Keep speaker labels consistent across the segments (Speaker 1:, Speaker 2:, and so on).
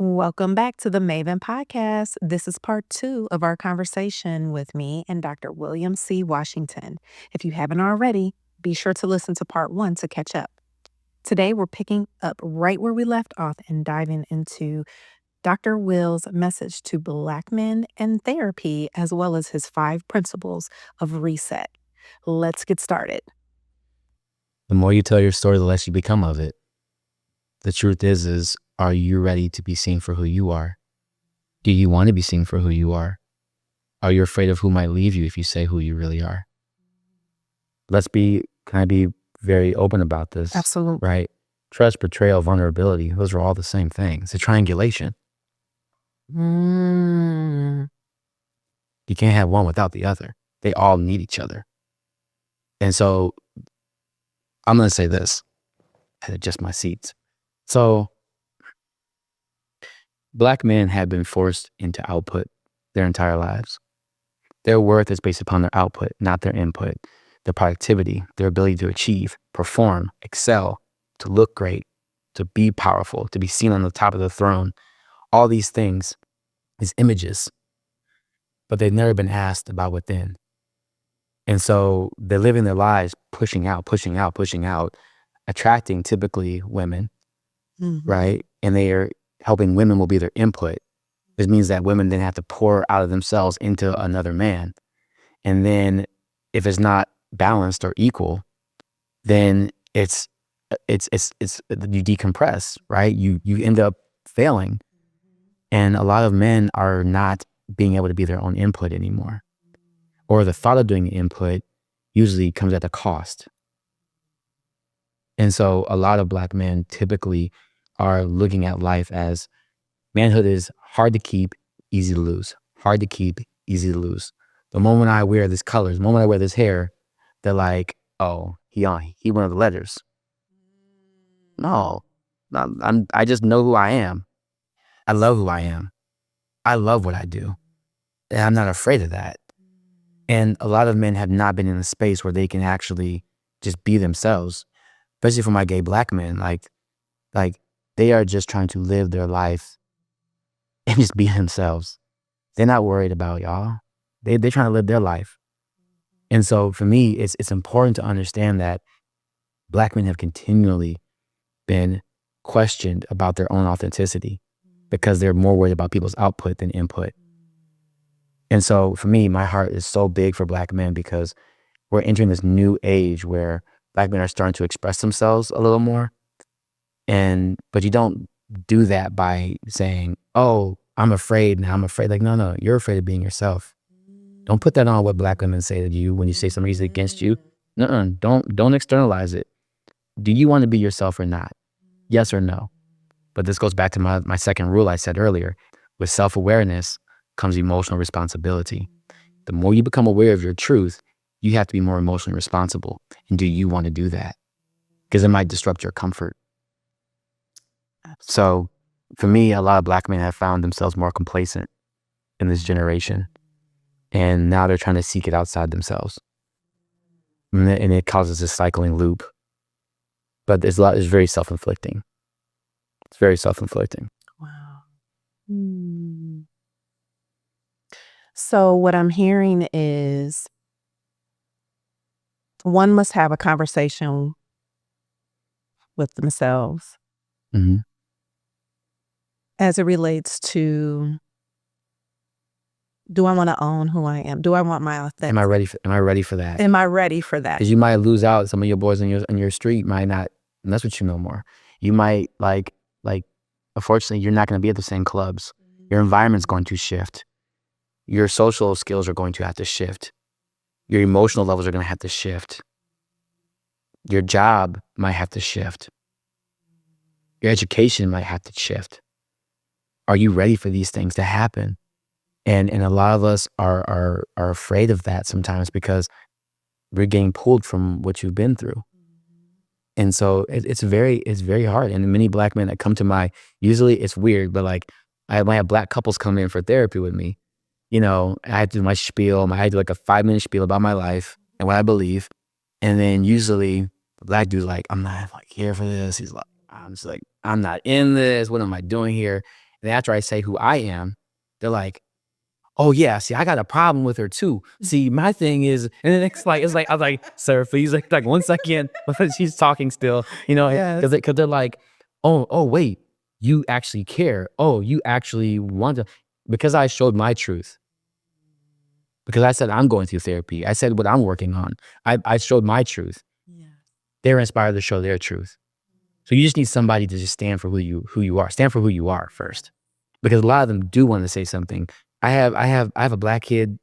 Speaker 1: Welcome back to the Maven Podcast. This is part 2 of our conversation with me and Dr. William C. Washington. If you haven't already, be sure to listen to part 1 to catch up. Today, we're picking up right where we left off and diving into Dr. Will's message to Black men in therapy, as well as his 5 principles of reset. Let's get started.
Speaker 2: The more you tell your story, the less you become of it. The truth is, are you ready to be seen for who you are? Do you want to be seen for who you are? Are you afraid of who might leave you if you say who you really are? Can I be very open about this?
Speaker 1: Absolutely.
Speaker 2: Right? Trust, betrayal, vulnerability, those are all the same thing. It's a triangulation. You can't have one without the other. They all need each other. And so I'm going to say this. I had to adjust my seats. So Black men have been forced into output their entire lives. Their worth is based upon their output, not their input. Their productivity, their ability to achieve, perform, excel, to look great, to be powerful, to be seen on the top of the throne. All these things is images, but they've never been asked about within. And so they're living their lives pushing out, attracting typically women, right? And they are helping women will be their input. This means that women then have to pour out of themselves into another man. And then if it's not balanced or equal, then it's you decompress, right? You end up failing. And a lot of men are not being able to be their own input anymore. Or the thought of doing the input usually comes at a cost. And so a lot of Black men typically are looking at life as manhood is hard to keep, easy to lose. Hard to keep, easy to lose. The moment I wear this color, the moment I wear this hair, they're like, oh, he one of the letters. No, I just know who I am. I love who I am. I love what I do. And I'm not afraid of that. And a lot of men have not been in a space where they can actually just be themselves, especially for my gay Black men. Like they are just trying to live their life and just be themselves. They're not worried about y'all. They're trying to live their life. And so for me, it's important to understand that Black men have continually been questioned about their own authenticity because they're more worried about people's output than input. And so for me, my heart is so big for Black men because we're entering this new age where Black men are starting to express themselves a little more. But you don't do that by saying, oh, I'm afraid now. I'm afraid. Like, no, you're afraid of being yourself. Don't put that on what Black women say to you when you say somebody's against you. Don't externalize it. Do you want to be yourself or not? Yes or no? But this goes back to my second rule I said earlier. With self-awareness comes emotional responsibility. The more you become aware of your truth, you have to be more emotionally responsible. And do you want to do that? Because it might disrupt your comfort. So for me, a lot of Black men have found themselves more complacent in this generation. And now they're trying to seek it outside themselves. And it causes this cycling loop. But it's very self-inflicting. It's very self-inflicting.
Speaker 1: Wow. So what I'm hearing is one must have a conversation with themselves as it relates to, do I want to own who I am? Do I want my authentic?
Speaker 2: Am I ready for that?
Speaker 1: Am I ready for that?
Speaker 2: Because you might lose out. Some of your boys on your street might not mess with you no more. You might like unfortunately, you're not going to be at the same clubs. Your environment's going to shift. Your social skills are going to have to shift. Your emotional levels are going to have to shift. Your job might have to shift. Your education might have to shift. Are you ready for these things to happen? And a lot of us are afraid of that sometimes because we're getting pulled from what you've been through. And so it's very hard. And many Black men that come to usually it's weird, but like I might have Black couples come in for therapy with me. You know, I had to do my spiel. I had to do like a 5-minute spiel about my life and what I believe. And then usually the Black dude's like, I'm not like here for this. He's like, I'm just like, I'm not in this. What am I doing here? And after I say who I am, they're like, oh yeah, see, I got a problem with her too. See, my thing is, and then it's like I was like, sir, please, like 1 second. She's talking still,
Speaker 1: Yes.
Speaker 2: because they're like, oh wait, you actually care. Oh, you actually want to, because I showed my truth. Because I said I'm going through therapy. I said what I'm working on. I showed my truth.
Speaker 1: Yeah.
Speaker 2: They're inspired to show their truth. So you just need somebody to just stand for who you are. Stand for who you are first. Because a lot of them do want to say something. I have a black kid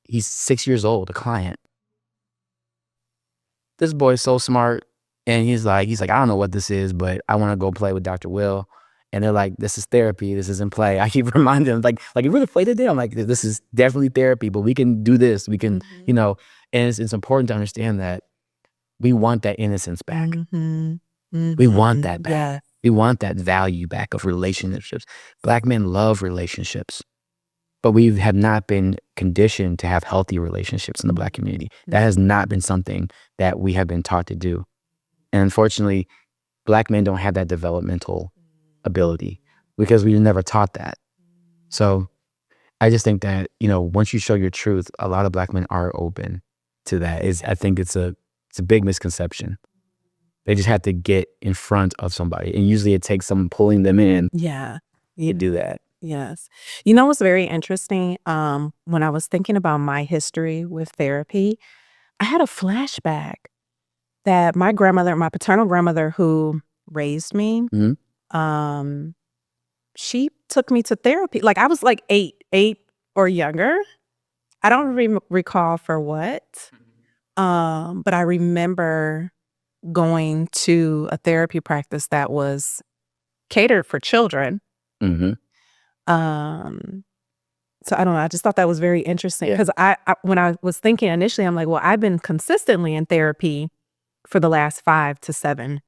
Speaker 2: he's 6 years old, a client. This boy's so smart, and he's like, I don't know what this is, but I want to go play with Dr. Will. And they're like, this is therapy. This isn't play. I keep reminding them, you really play today? I'm like, this is definitely therapy, but we can do this. We can, and it's important to understand that we want that innocence back. We want that back.
Speaker 1: Yeah.
Speaker 2: We want that value back of relationships. Black men love relationships, but we have not been conditioned to have healthy relationships in the Black community. That has not been something that we have been taught to do. And unfortunately, Black men don't have that developmental ability because we were never taught that. So I just think that, once you show your truth, a lot of Black men are open to that. I think it's a big misconception. They just have to get in front of somebody. And usually it takes someone pulling them in
Speaker 1: Yeah.
Speaker 2: to do that.
Speaker 1: Yes. You know what's very interesting? When I was thinking about my history with therapy, I had a flashback that my paternal grandmother who raised me,
Speaker 2: Mhm.
Speaker 1: um, she took me to therapy. Like I was like eight or younger. I don't recall for what. But I remember going to a therapy practice that was catered for children.
Speaker 2: Mhm.
Speaker 1: Um, so I don't know. I just thought that was very interesting
Speaker 2: Yeah.
Speaker 1: because when I was thinking initially, I'm like, well, I've been consistently in therapy for the last 5 to 7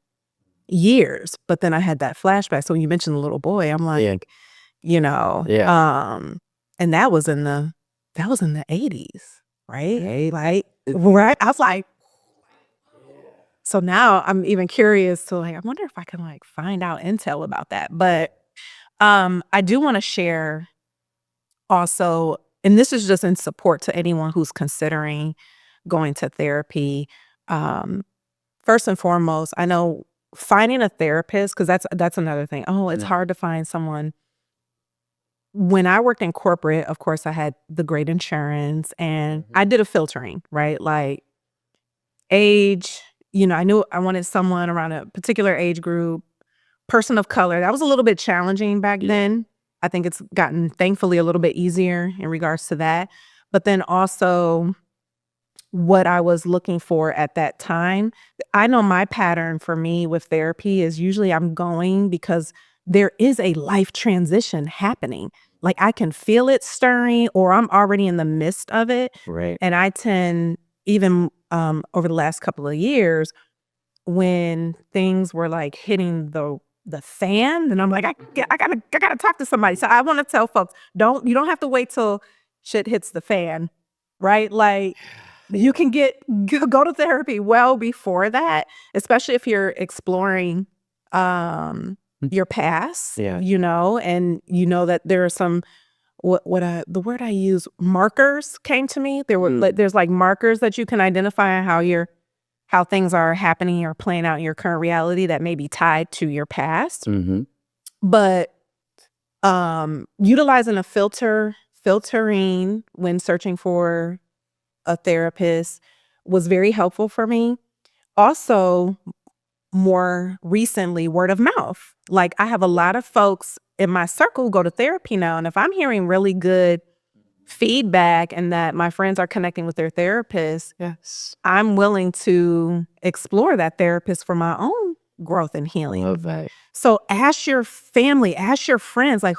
Speaker 1: years. But then I had that flashback. So when you mentioned the little boy, I'm like,
Speaker 2: Yeah. Yeah.
Speaker 1: and that was in the 80s, right? Like, right? I was like, so now I'm even curious to like, I wonder if I can like find out intel about that. But I do want to share also, and this is just in support to anyone who's considering going to therapy. Um, First and foremost, I know finding a therapist, because that's another thing. Oh, it's
Speaker 2: Yeah.
Speaker 1: hard to find someone. When I worked in corporate, of course, I had the great insurance and I did a filtering, right? Like age, I knew I wanted someone around a particular age group, person of color. That was a little bit challenging back then. I think it's gotten, thankfully, a little bit easier in regards to that. But then also what I was looking for at that time. I know my pattern for me with therapy is usually I'm going because there is a life transition happening. Like I can feel it stirring or I'm already in the midst of it.
Speaker 2: Right.
Speaker 1: And I tend, even over the last couple of years, when things were like hitting the fan, and I'm like, I gotta talk to somebody. So I want to tell folks, you don't have to wait till shit hits the fan, right? Like you can go to therapy well before that, especially if you're exploring your past,
Speaker 2: Yeah.
Speaker 1: and that there are some the word I use, markers came to me. There were there's like markers that you can identify how things are happening or playing out in your current reality that may be tied to your past.
Speaker 2: Mhm.
Speaker 1: But utilizing a filtering when searching for a therapist was very helpful for me. Also, more recently, word of mouth. Like I have a lot of folks in my circle who go to therapy now, and if I'm hearing really good feedback and that my friends are connecting with their therapist,
Speaker 2: Yes.
Speaker 1: I'm willing to explore that therapist for my own growth and healing.
Speaker 2: Love that.
Speaker 1: So ask your family, ask your friends, like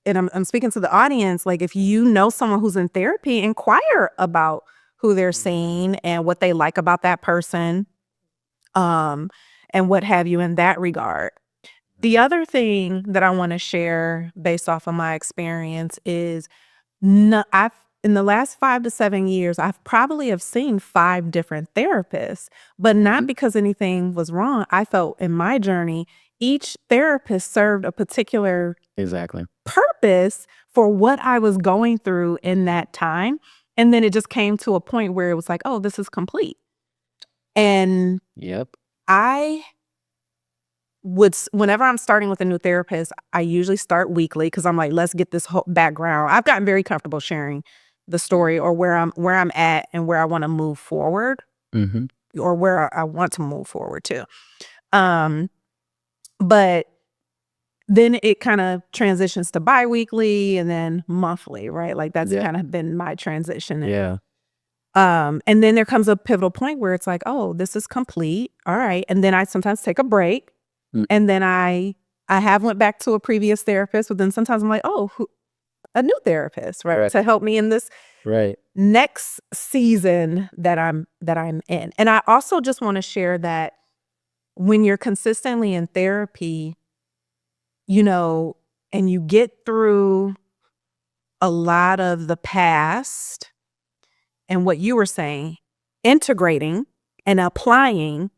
Speaker 1: and I'm speaking to the audience, like if you know someone who's in therapy, inquire about who they're seeing and what they like about that person, and what have you in that regard. The other thing that I want to share based off of my experience is I've in the last 5 to 7 years, I've probably have seen 5 different therapists, but not because anything was wrong. I felt in my journey, each therapist served a particular
Speaker 2: Exactly.
Speaker 1: purpose for what I was going through in that time. And then it just came to a point where it was like, oh, this is complete. And
Speaker 2: Yep.
Speaker 1: I whenever I'm starting with a new therapist, I usually start weekly because I'm like, let's get this whole background. I've gotten very comfortable sharing the story or where I'm at and where I want to move forward
Speaker 2: Mm-hmm.
Speaker 1: or where I want to move forward to. But then it kind of transitions to biweekly and then monthly, right? Like that's kind of been my transition.
Speaker 2: Yeah.
Speaker 1: And then there comes a pivotal point where it's like, oh, this is complete. All right. And then I sometimes take a break.
Speaker 2: Mm.
Speaker 1: And then I have went back to a previous therapist, but then sometimes I'm like, oh, a new therapist, right? To help me in this
Speaker 2: Right.
Speaker 1: next season that I'm in. And I also just want to share that when you're consistently in therapy, and you get through a lot of the past and what you were saying, integrating and applying,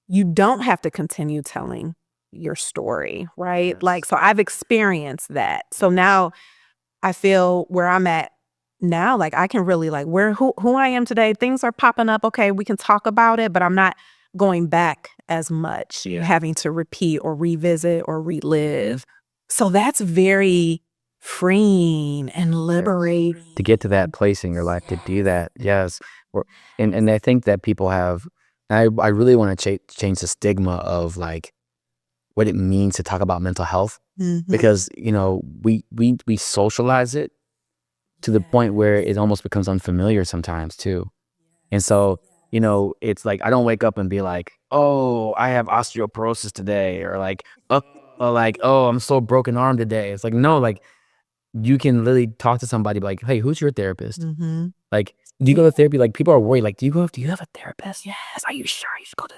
Speaker 1: you don't have to continue telling your story, right?
Speaker 2: Yes.
Speaker 1: Like, so I've experienced that. So now I feel where I'm at now, like I can really like who I am today. Things are popping up. Okay, we can talk about it, but I'm not going back as much, having to repeat or revisit or relive. So that's very freeing and liberating.
Speaker 2: To get to that place in your life, to do that. Yes. And I think that people have, I really want to change the stigma of like what it means to talk about mental health, because, we socialize it to the point where it almost becomes unfamiliar sometimes too. And so, it's like, I don't wake up and be like, oh, I have osteoporosis today, or like, oh, I'm so broken arm today. It's like, no, like, you can literally talk to somebody like, hey, who's your therapist? Like, do you go to therapy? Like, people are worried. Like, do you have a therapist? Yes. Are you sure you should go to,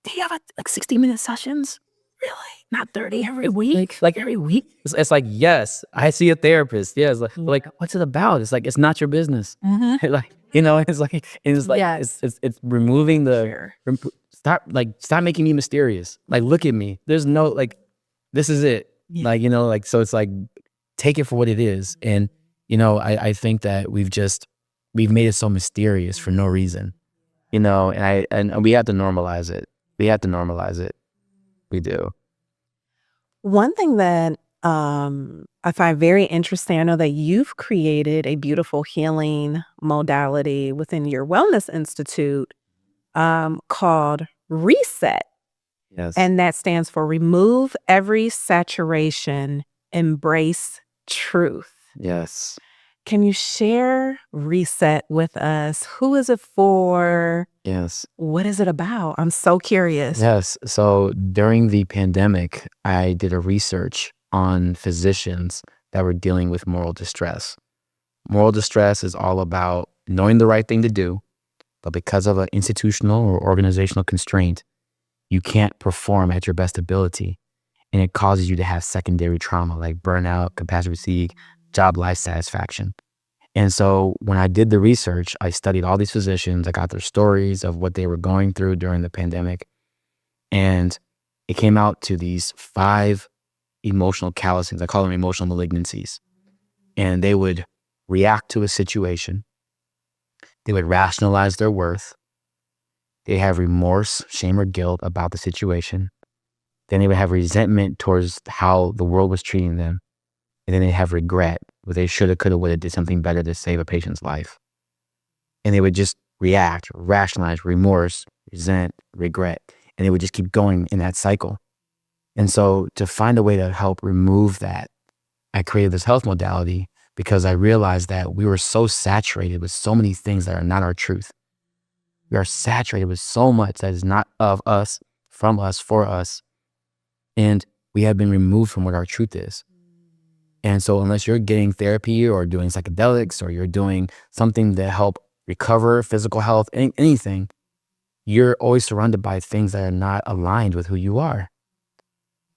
Speaker 2: do you have like 60-minute sessions? Really? Not 30 every week? Like every week? It's like, yes, I see a therapist. Yeah. It's like, what's it about? It's like, it's not your business. Like, it's removing stop making me mysterious. Like, look at me. There's no, like, this is it. Like, so it's like, take it for what it is. And, I think that we've made it so mysterious for no reason, and we have to normalize it. We have to normalize it. We do.
Speaker 1: One thing that I find very interesting, I know that you've created a beautiful healing modality within your Wellness Institute called Reset.
Speaker 2: Yes.
Speaker 1: And that stands for Remove Every Saturation, Embrace Truth.
Speaker 2: Yes.
Speaker 1: Can you share Reset with us? Who is it for?
Speaker 2: Yes.
Speaker 1: What is it about? I'm so curious.
Speaker 2: Yes. So during the pandemic, I did a research on physicians that were dealing with moral distress. Moral distress is all about knowing the right thing to do, but because of an institutional or organizational constraint, you can't perform at your best ability. And it causes you to have secondary trauma like burnout, compassion fatigue, job life satisfaction. And so when I did the research, I studied all these physicians. I got their stories of what they were going through during the pandemic. And it came out to these 5 emotional callousings. I call them emotional malignancies. And they would react to a situation. They would rationalize their worth. They have remorse, shame, or guilt about the situation. Then they would have resentment towards how the world was treating them. And then they have regret, where they shoulda, coulda, woulda did something better to save a patient's life. And they would just react, rationalize, remorse, resent, regret. And they would just keep going in that cycle. And so to find a way to help remove that, I created this health modality because I realized that we were so saturated with so many things that are not our truth. We are saturated with so much that is not of us, from us, for us. And we have been removed from what our truth is. And so unless you're getting therapy or doing psychedelics or you're doing something to help recover physical health, anything, you're always surrounded by things that are not aligned with who you are.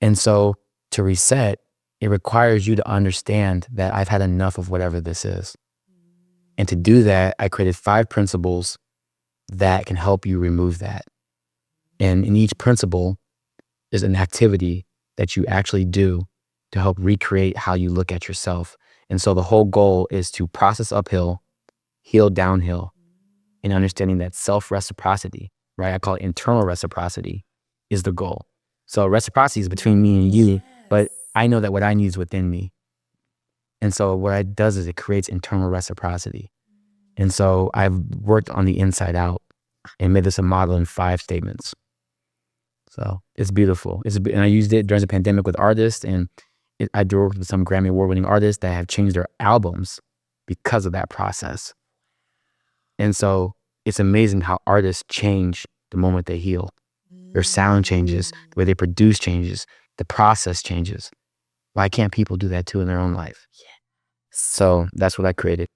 Speaker 2: And so to reset, it requires you to understand that I've had enough of whatever this is. And to do that, I created 5 principles that can help you remove that. And in each principle, is an activity that you actually do to help recreate how you look at yourself. And so the whole goal is to process uphill, heal downhill, and understanding that self-reciprocity, right? I call it internal reciprocity, is the goal. So reciprocity is between me and you, but I know that what I need is within me. And so what it does is it creates internal reciprocity. And so I've worked on the inside out and made this a model in 5 statements. So it's beautiful. And I used it during the pandemic with artists, and I worked with some Grammy Award-winning artists that have changed their albums because of that process. And so it's amazing how artists change the moment they heal. Their sound changes, the way they produce changes, the process changes. Why can't people do that too in their own life? So that's what I created.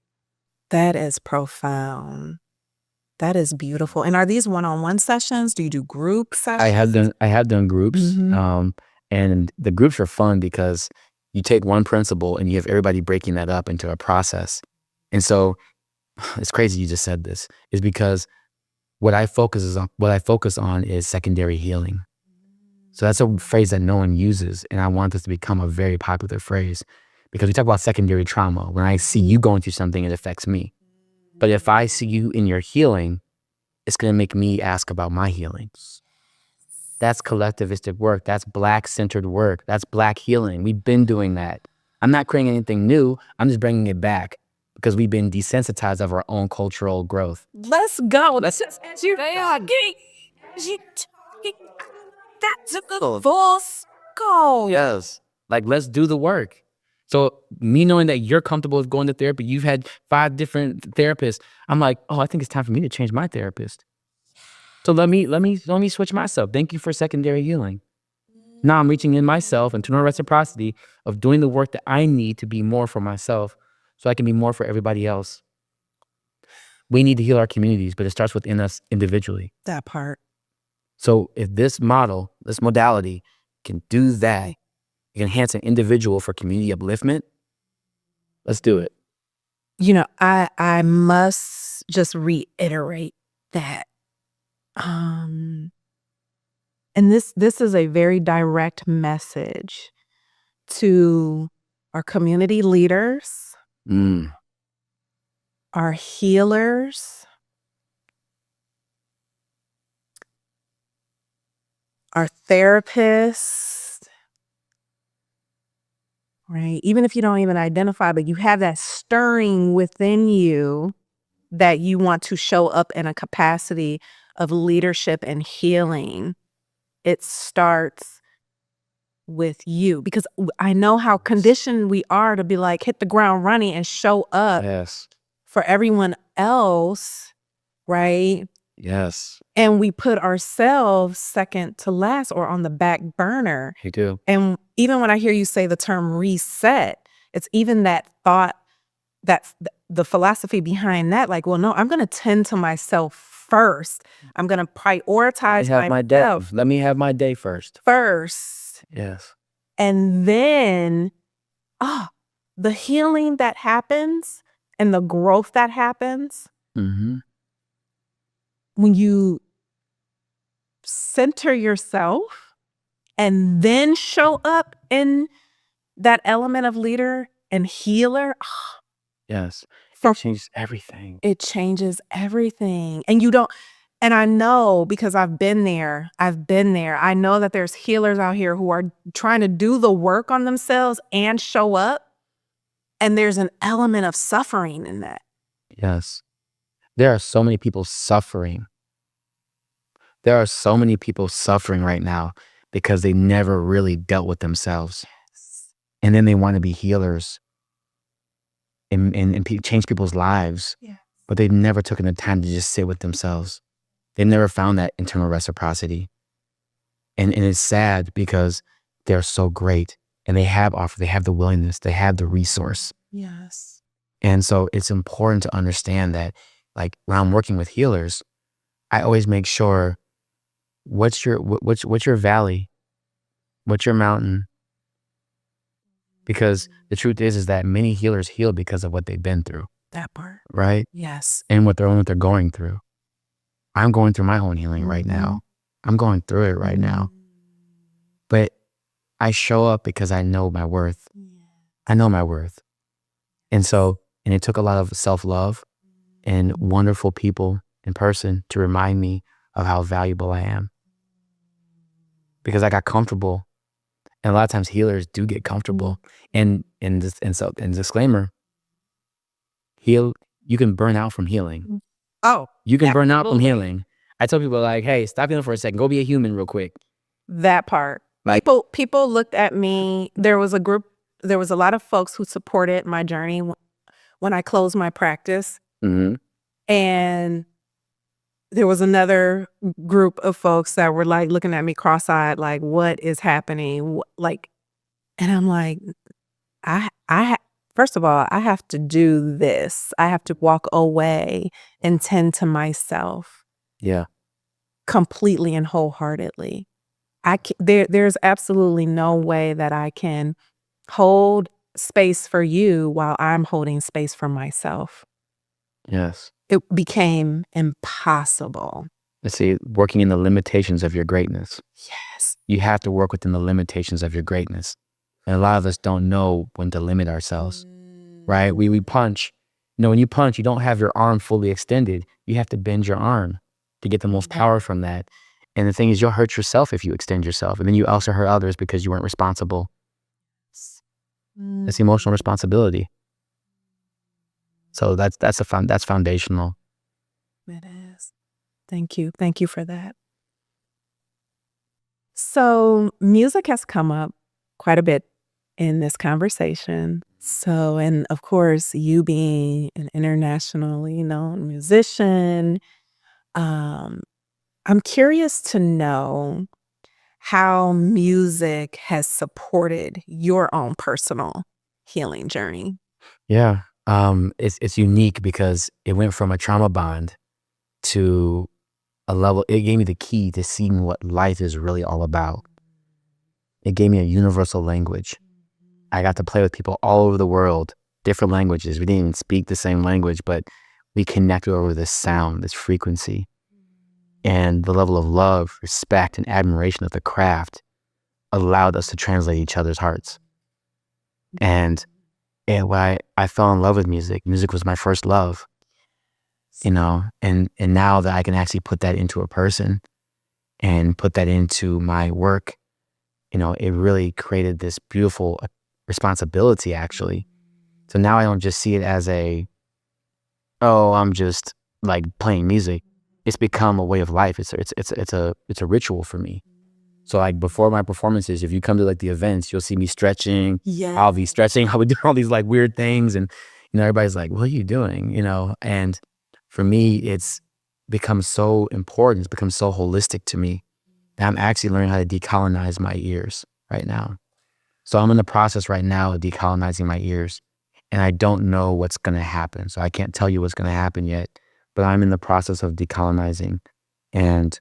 Speaker 1: That is profound. That is beautiful. And are these one-on-one sessions? Do you do group sessions?
Speaker 2: I have done groups,
Speaker 1: Mhm.
Speaker 2: and the groups are fun because you take one principle and you have everybody breaking that up into a process. And so it's crazy you just said this, is because what I focus on is secondary healing. So that's a phrase that no one uses, and I want this to become a very popular phrase because we talk about secondary trauma. When I see you going through something, it affects me. But if I see you in your healing, it's going to make me ask about my healing. That's collectivistic work. That's Black-centered work. That's Black healing. We've been doing that. I'm not creating anything new. I'm just bringing it back because we've been desensitized of our own cultural growth.
Speaker 1: Let's go. That's just as you that's a good force. Go.
Speaker 2: Yes. Like, let's do the work. So me knowing that you're comfortable with going to therapy, you've had 5 different therapists. I'm like, oh, I think it's time for me to change my therapist. So let me switch myself. Thank you for secondary healing. Now I'm reaching in myself, internal reciprocity of doing the work that I need to be more for myself so I can be more for everybody else. We need to heal our communities, but it starts within us individually.
Speaker 1: That part.
Speaker 2: So if this model, this modality can do that, it can enhance an individual for community upliftment, let's do it.
Speaker 1: You know, I must just reiterate that. And this is a very direct message to our community leaders,
Speaker 2: Mm.
Speaker 1: our healers, our therapists, right? Even if you don't even identify, but you have that stirring within you that you want to show up in a capacity of leadership and healing. It starts with you because I know how conditioned we are to be like, hit the ground running and show up
Speaker 2: Yes.
Speaker 1: for everyone else, right?
Speaker 2: Yes.
Speaker 1: And we put ourselves second to last or on the back burner.
Speaker 2: You do.
Speaker 1: And even when I hear you say the term reset, it's even that thought, that the philosophy behind that, like, well, no, I'm going to tend to myself first. I'm going to prioritize myself
Speaker 2: Let me have my day first.
Speaker 1: first.
Speaker 2: Yes.
Speaker 1: And then, the healing that happens and the growth that happens
Speaker 2: Mm-hmm.
Speaker 1: when you center yourself and then show up in that element of leader and healer,
Speaker 2: Yes.
Speaker 1: For-
Speaker 2: It changes everything.
Speaker 1: it changes everything. And you don't, and I know because I've been there. I know that there's healers out here who are trying to do the work on themselves and show up. And there's an element of suffering in that.
Speaker 2: Yes. There are so many people suffering. There are so many people suffering right now because they never really dealt with themselves. And then they want to be healers and change people's lives.
Speaker 1: Yeah.
Speaker 2: But they've never taken the time to just sit with themselves. They've never found that internal reciprocity. And it's sad because they're so great and they have the willingness, they have the resource.
Speaker 1: Yes.
Speaker 2: And so it's important to understand that, like, when I'm working with healers, I always make sure, what's your valley? What's your mountain? Because the truth is that many healers heal because of what they've been through,
Speaker 1: That part.
Speaker 2: right?
Speaker 1: Yes.
Speaker 2: And what they're going through. I'm going through my own healing right now. I'm going through it right now. But I show up because I know my worth. I know my worth. And it took a lot of self-love and wonderful people in person to remind me of how valuable I am. Because I got comfortable. And a lot of times healers do get comfortable. And disclaimer, you can burn out from healing.
Speaker 1: Oh,
Speaker 2: You can burn out from
Speaker 1: absolutely.
Speaker 2: healing. I tell people like, hey, stop healing for a second. Go be a human real quick.
Speaker 1: That part.
Speaker 2: Like,
Speaker 1: People looked at me. There was a lot of folks who supported my journey when I closed my practice. And there was another group of folks that were like looking at me cross-eyed, like, what is happening? And I'm like, first of all, I have to do this. I have to walk away and tend to myself.
Speaker 2: Yeah.
Speaker 1: Completely and wholeheartedly. There's absolutely no way that I can hold space for you while I'm holding space for myself.
Speaker 2: Yes.
Speaker 1: It became impossible.
Speaker 2: Let's see, working in the limitations of your greatness.
Speaker 1: Yes.
Speaker 2: You have to work within the limitations of your greatness. And a lot of us don't know when to limit ourselves, right? We punch. When you punch, you don't have your arm fully extended. You have to bend your arm to get the most power from that. And the thing is, you'll hurt yourself if you extend yourself. And then you also hurt others because you weren't responsible. That's emotional responsibility. So that's foundational.
Speaker 1: It is. Thank you. Thank you for that. So music has come up quite a bit in this conversation. So, and of course, you being an internationally known musician, I'm curious to know how music has supported your own personal healing journey.
Speaker 2: Yeah. It's unique because it went from a trauma bond to a level. It gave me the key to seeing what life is really all about. It gave me a universal language. I got to play with people all over the world, different languages. We didn't even speak the same language, but we connected over this sound, this frequency. And the level of love, respect, and admiration of the craft allowed us to translate each other's hearts. And when I fell in love with music, music was my first love, and now that I can actually put that into a person and put that into my work, it really created this beautiful responsibility, actually. So now I don't just see it as I'm just like playing music. It's become a way of life. It's a ritual for me. So like before my performances, if you come to like the events, you'll see me stretching.
Speaker 1: Yeah.
Speaker 2: I'll be stretching. I'll be doing all these like weird things, and everybody's like, "What are you doing?" And for me, it's become so important. It's become so holistic to me that I'm actually learning how to decolonize my ears right now. So I'm in the process right now of decolonizing my ears, and I don't know what's going to happen. So I can't tell you what's going to happen yet, but I'm in the process of decolonizing, and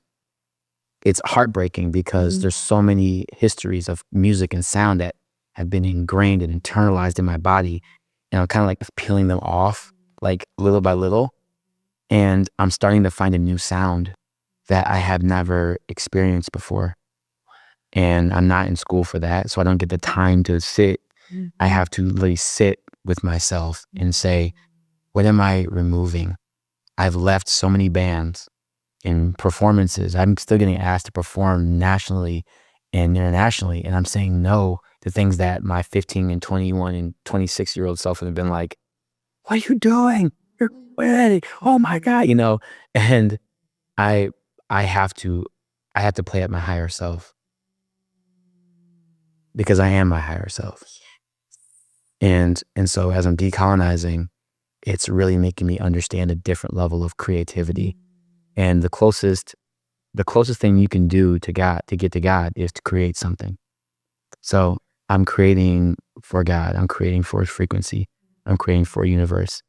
Speaker 2: it's heartbreaking because there's so many histories of music and sound that have been ingrained and internalized in my body, and I'm kind of like peeling them off like little by little, and I'm starting to find a new sound that I have never experienced before. And I'm not in school for that, so I don't get the time to sit. I have to really sit with myself and say, what am I removing? I've left so many bands and performances. I'm still getting asked to perform nationally and internationally, and I'm saying no to things that my 15 and 21 and 26-year-old self would have been like, what are you doing? You're quitting. Oh my God, and I have to play at my higher self, because I am my higher self. And so as I'm decolonizing, it's really making me understand a different level of creativity. And the closest thing you can do to get to God is to create something. So I'm creating for God. I'm creating for His frequency. I'm creating for a universe.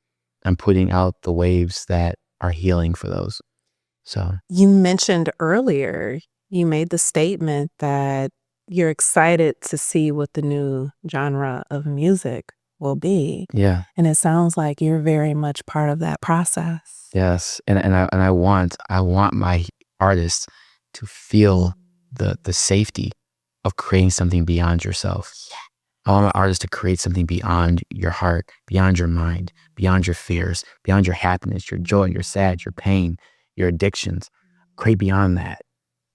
Speaker 2: I'm putting out the waves that are healing for those. So
Speaker 1: You mentioned earlier, you made the statement that you're excited to see what the new genre of music will be.
Speaker 2: yeah.
Speaker 1: And it sounds like you're very much part of that process.
Speaker 2: Yes, and I want my artists to feel the safety of creating something beyond yourself. I want my artists to create something beyond your heart, beyond your mind, beyond your fears, beyond your happiness, your joy, your sad, your pain, your addictions. Create beyond that.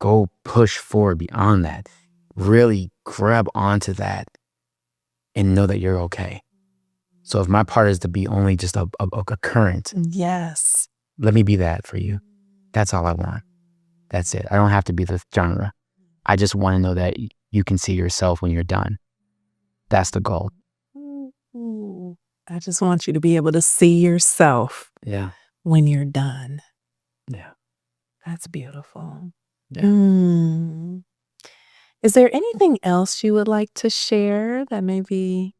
Speaker 2: Go push forward beyond that. Really grab onto that and know that you're okay. So if my part is to be only just a current,
Speaker 1: Yes.
Speaker 2: let me be that for you. That's all I want. That's it. I don't have to be the genre. I just want to know that you can see yourself when you're done. That's the goal.
Speaker 1: Ooh. I just want you to be able to see yourself when you're done.
Speaker 2: Yeah.
Speaker 1: That's beautiful.
Speaker 2: Yeah.
Speaker 1: Is there anything else you would like to share that maybe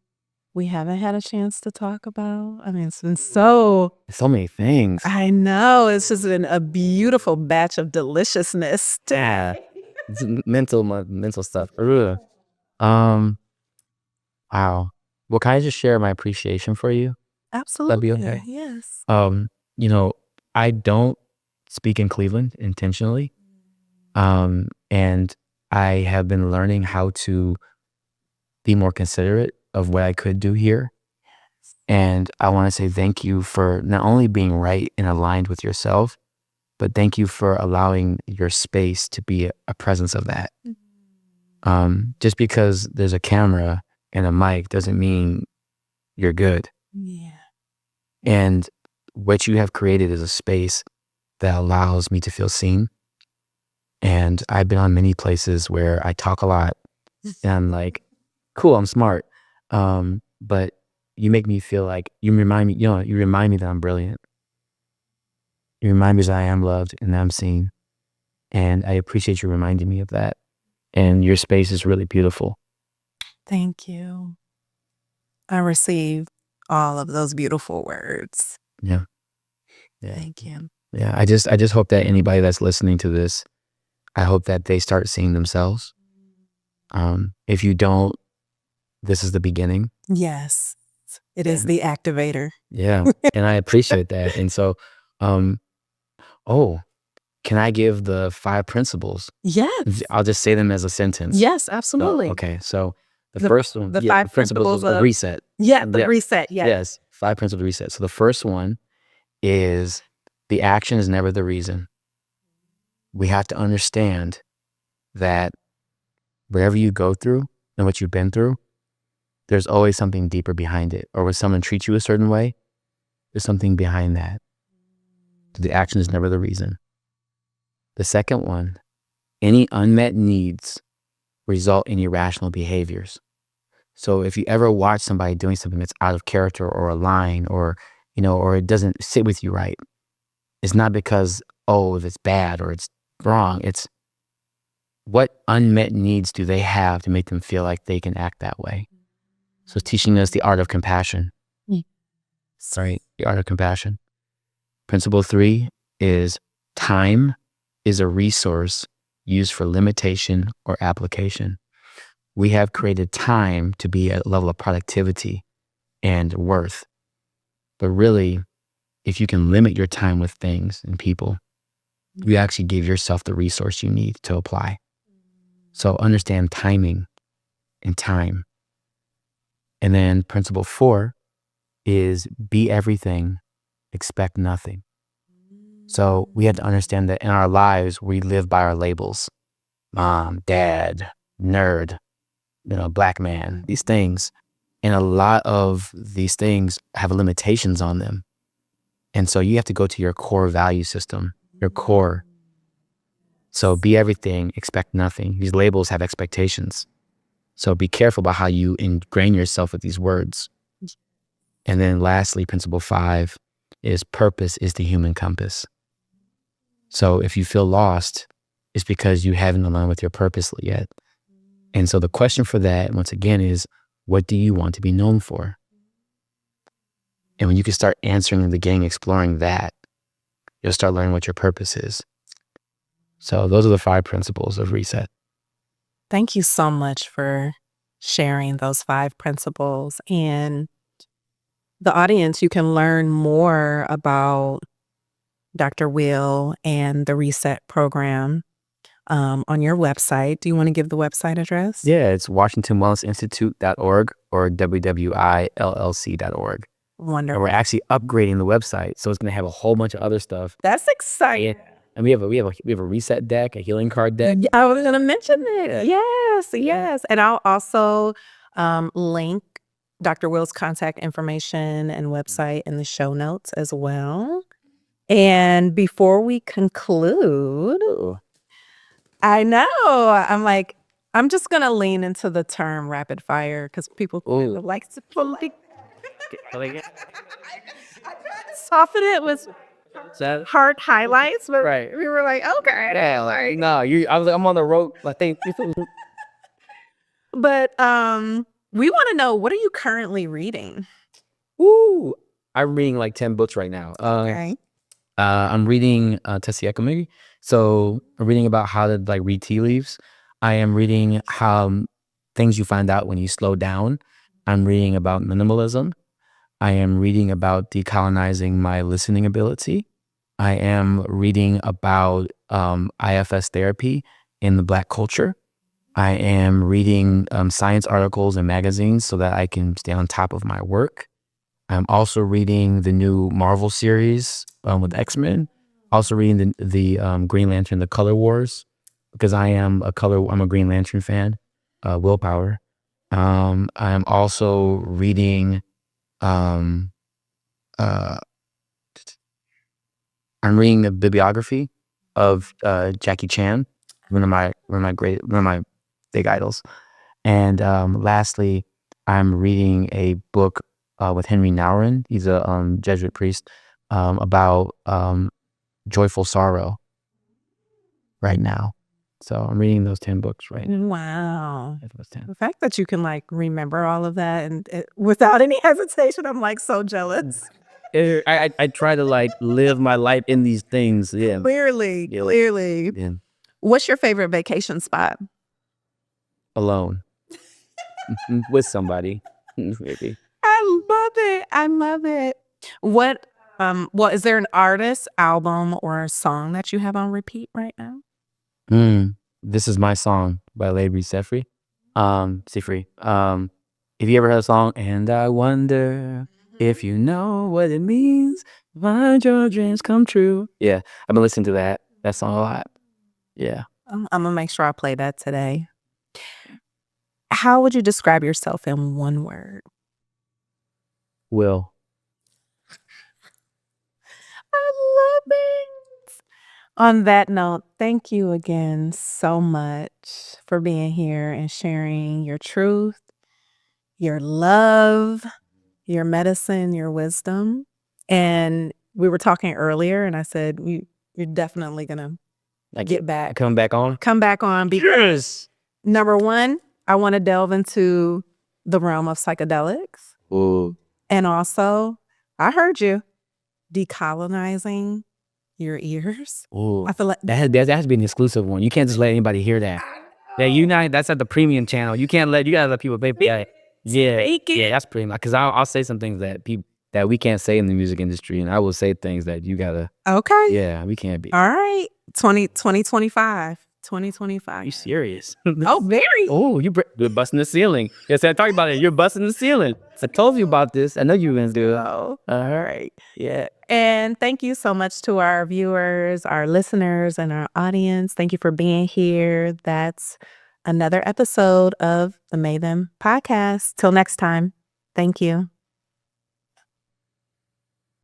Speaker 1: we haven't had a chance to talk about? I mean, it's been so
Speaker 2: many things.
Speaker 1: I know. It's just been a beautiful batch of deliciousness.
Speaker 2: Yeah. It's mental stuff. Ugh. Wow. Well, can I just share my appreciation for you?
Speaker 1: Absolutely.
Speaker 2: That'd be okay.
Speaker 1: Yes.
Speaker 2: You know, I don't speak in Cleveland intentionally. And I have been learning how to be more considerate of what I could do here. And I want to say thank you for not only being right and aligned with yourself, but thank you for allowing your space to be a presence of that. Just because there's a camera and a mic doesn't mean you're good.
Speaker 1: Yeah.
Speaker 2: And what you have created is a space that allows me to feel seen. And I've been on many places where I talk a lot and I'm like, cool, I'm smart. But you make me feel like you remind me that I'm brilliant. You remind me that I am loved and that I'm seen. And I appreciate you reminding me of that. And your space is really beautiful.
Speaker 1: Thank you. I received all of those beautiful words.
Speaker 2: Yeah.
Speaker 1: Thank you.
Speaker 2: Yeah. I just hope that anybody that's listening to this, I hope that they start seeing themselves. If you don't, this is the beginning.
Speaker 1: Yes. It is the activator.
Speaker 2: Yeah. And I appreciate that. And so, can I give the 5 principles?
Speaker 1: Yes.
Speaker 2: I'll just say them as a sentence.
Speaker 1: Yes, absolutely.
Speaker 2: Okay. So the first one,
Speaker 1: the 5 principles
Speaker 2: of
Speaker 1: of
Speaker 2: reset.
Speaker 1: Yeah, the reset. Yes.
Speaker 2: Yes. 5 principles of reset. So the first one is the action is never the reason. We have to understand that whatever you go through and what you've been through, there's always something deeper behind it. Or when someone treats you a certain way, there's something behind that. So the action is never the reason. The second one, any unmet needs result in irrational behaviors. So if you ever watch somebody doing something that's out of character or a line or it doesn't sit with you right, it's not because, if it's bad or it's wrong. It's what unmet needs do they have to make them feel like they can act that way? So it's teaching us the art of compassion. Right? The art of compassion. Principle 3 is time is a resource used for limitation or application. We have created time to be at a level of productivity and worth. But really, if you can limit your time with things and people, you actually give yourself the resource you need to apply. So understand timing and time. And then principle 4 is be everything, expect nothing. So we have to understand that in our lives, we live by our labels. Mom, dad, nerd, black man, these things. And a lot of these things have limitations on them. And so you have to go to your core value system, your core. So be everything, expect nothing. These labels have expectations. So be careful about how you ingrain yourself with these words. And then lastly, principle 5 is purpose is the human compass. So if you feel lost, it's because you haven't aligned with your purpose yet. And so the question for that, once again, is what do you want to be known for? And when you can start answering the beginning, exploring that, you'll start learning what your purpose is. So those are the 5 principles of reset.
Speaker 1: Thank you so much for sharing those 5 principles. And the audience, you can learn more about Dr. Will and the Reset program on your website. Do you want to give the website address?
Speaker 2: Yeah, it's WashingtonWellnessInstitute.org or WWILLC.org. And
Speaker 1: Wonderful.
Speaker 2: we're actually upgrading the website, so it's going to have a whole bunch of other stuff.
Speaker 1: That's exciting.
Speaker 2: And we have a reset deck, a healing card deck.
Speaker 1: I was going to mention it. Yes. And I'll also link Dr. Will's contact information and website in the show notes as well. And before we conclude, I know, I'm just going to lean into the term rapid fire because people like to soften it with heart highlights, but we were like, okay.
Speaker 2: No, I'm on the road. I think.
Speaker 1: But we want to know, what are you currently reading?
Speaker 2: I'm reading like 10 books right now.
Speaker 1: Okay.
Speaker 2: I'm reading Tessiakamigi. So I'm reading about how to like read tea leaves. I am reading how things you find out when you slow down. I'm reading about minimalism. I am reading about decolonizing my listening ability. I am reading about IFS therapy in the Black culture. I am reading science articles and magazines so that I can stay on top of my work. I'm also reading the new Marvel series with X-Men. Also reading the Green Lantern, the Color Wars, because I'm a Green Lantern fan. Willpower. I'm also reading. I'm reading the bibliography of Jackie Chan, one of my big idols. And lastly, I'm reading a book with Henry Nouwen. He's a Jesuit priest about joyful sorrow right now. So I'm reading those 10 books right now.
Speaker 1: Wow.
Speaker 2: Those 10.
Speaker 1: The fact that you can like remember all of that and without any hesitation, I'm like so jealous.
Speaker 2: I try to like live my life in these things. Yeah.
Speaker 1: Clearly.
Speaker 2: Yeah.
Speaker 1: What's your favorite vacation spot?
Speaker 2: Alone. With somebody. Maybe.
Speaker 1: I love it. What well, is there an artist, album, or a song that you have on repeat right now?
Speaker 2: This Is My Song by R.E.S.E.T. Sifri. If you ever heard a song, and I wonder if you know what it means, find your dreams come true. Yeah, I've been listening to that song a lot. Yeah.
Speaker 1: I'm gonna make sure I play that today. How would you describe yourself in one word?
Speaker 2: Will.
Speaker 1: I love it. On that note, thank you again so much for being here and sharing your truth, your love, your medicine, your wisdom. And we were talking earlier, and I said, you're definitely gonna get back.
Speaker 2: Come back on?
Speaker 1: Come back on because number one, I want to delve into the realm of psychedelics.
Speaker 2: Ooh.
Speaker 1: And also, I heard you decolonizing your ears.
Speaker 2: Ooh.
Speaker 1: I feel like
Speaker 2: that has to be an exclusive one. You can't just let anybody hear that. Yeah, that's at the premium channel. You gotta let people pay. Yeah, that's pretty much, because I'll say some things that we can't say in the music industry, and I will say things that you gotta.
Speaker 1: Okay.
Speaker 2: Yeah, we can't be.
Speaker 1: All right. 2025. 2025.
Speaker 2: Are you serious?
Speaker 1: Oh, very.
Speaker 2: Oh, you're busting the ceiling. Yes, I talked about it. You're busting the ceiling. I told you about this. I know you were gonna do it.
Speaker 1: Oh.
Speaker 2: All right. Yeah.
Speaker 1: And thank you so much to our viewers, our listeners, and our audience. Thank you for being here. That's another episode of the Maven podcast. Till next time. Thank you.